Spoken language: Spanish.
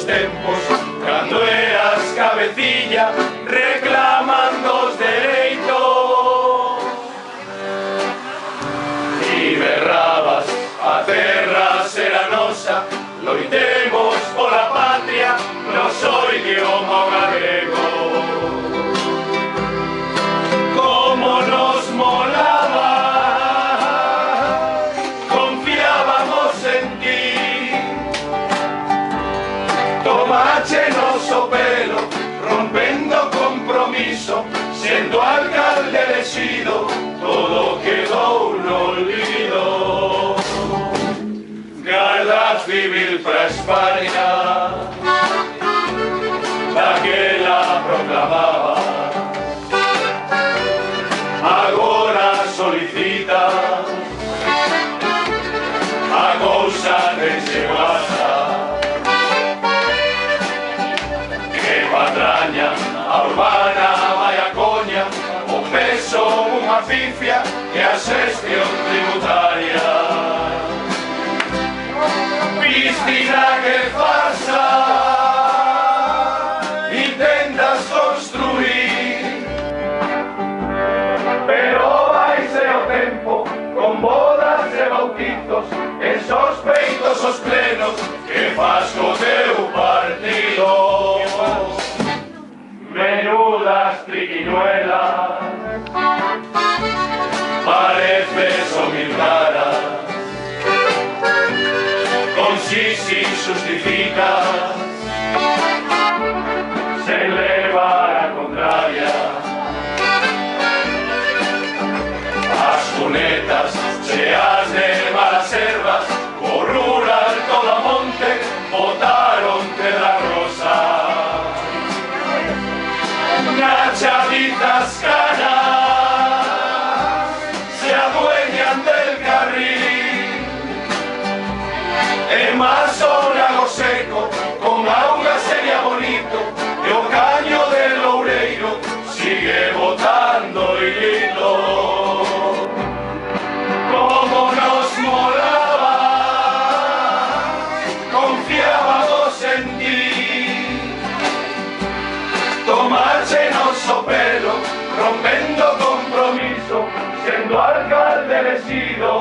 viejos tempos, cando eras cabecilla, reclamando os dereitos. E berrabas, a terra será nosa, loitemos pola patria, noso idioma galego. Como nos molaba, confiábamos en ti. Tomáchenos o pelo, rompendo compromiso, sendo alcalde elegido, todo quedou no olvido. Garda civil para España, daquela proclamaba, agora solicita, a cousa que se guasa, que patraña a urbana vai a coña, o peso unha pifia e a xestión tributaria. Piscina que farsa intentas construir, pero vaise o tempo con bodas e bautizos, esos peitos os plenos que faz co teu partido. Menudas triquiñuelas, pareces o mil caras, con si justificas, se leva a contraria. As cunetas cheas de malas ervas, o rural todo a monte, botaronte da rosa. Nachaditas canas se adueñan del carril, e más o lago seco, con auga sería bonito, e o caño del loureiro sigue botando hilo. Como nos molaba, confiábamos en ti. Tomáchenos o pelo, rompendo compromiso, siendo alcalde elegido.